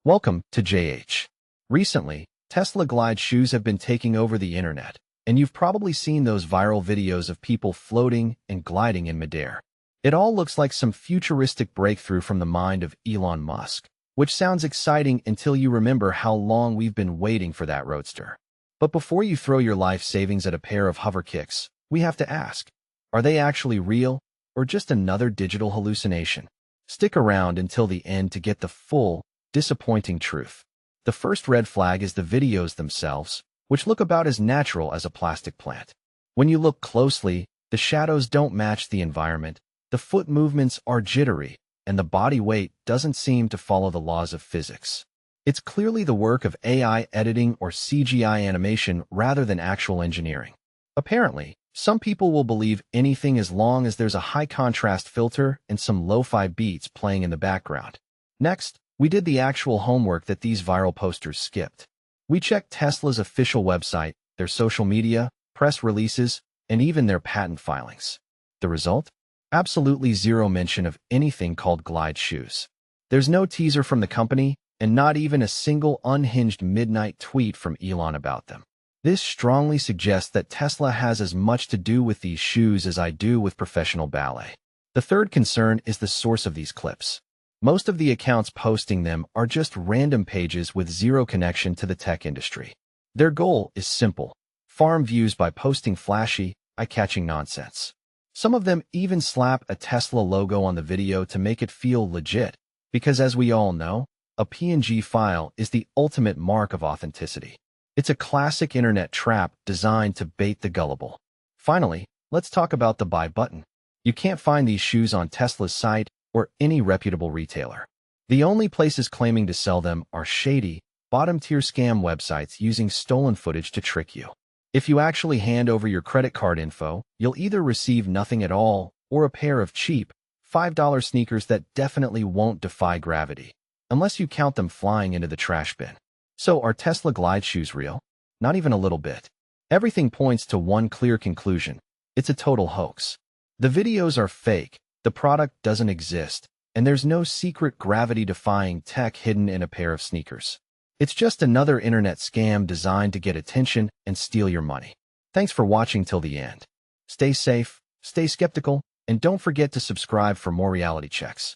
Welcome to JH. Recently, Tesla Glide shoes have been taking over the internet, and you've probably seen those viral videos of people floating and gliding in midair. It all looks like some futuristic breakthrough from the mind of Elon Musk, which sounds exciting until you remember how long we've been waiting for that roadster. But before you throw your life savings at a pair of hover kicks, we have to ask, are they actually real or just another digital hallucination? Stick around until the end to get the full, disappointing truth. The first red flag is the videos themselves, which look about as natural as a plastic plant. When you look closely, the shadows don't match the environment, the foot movements are jittery, and the body weight doesn't seem to follow the laws of physics. It's clearly the work of AI editing or CGI animation rather than actual engineering. Apparently, some people will believe anything as long as there's a high-contrast filter and some lo-fi beats playing in the background. Next, we did the actual homework that these viral posters skipped. We checked Tesla's official website, their social media, press releases, and even their patent filings. The result? Absolutely zero mention of anything called Glide shoes. There's no teaser from the company, and not even a single unhinged midnight tweet from Elon about them. This strongly suggests that Tesla has as much to do with these shoes as I do with professional ballet. The third concern is the source of these clips. Most of the accounts posting them are just random pages with zero connection to the tech industry. Their goal is simple: farm views by posting flashy, eye-catching nonsense. Some of them even slap a Tesla logo on the video to make it feel legit, because as we all know, a PNG file is the ultimate mark of authenticity. It's a classic internet trap designed to bait the gullible. Finally, let's talk about the buy button. You can't find these shoes on Tesla's site or any reputable retailer. The only places claiming to sell them are shady, bottom-tier scam websites using stolen footage to trick you. If you actually hand over your credit card info, you'll either receive nothing at all or a pair of cheap, $5 sneakers that definitely won't defy gravity, unless you count them flying into the trash bin. So are Tesla Glide shoes real? Not even a little bit. Everything points to one clear conclusion: it's a total hoax. The videos are fake, the product doesn't exist, and there's no secret gravity-defying tech hidden in a pair of sneakers. It's just another internet scam designed to get attention and steal your money. Thanks for watching till the end. Stay safe, stay skeptical, and don't forget to subscribe for more reality checks.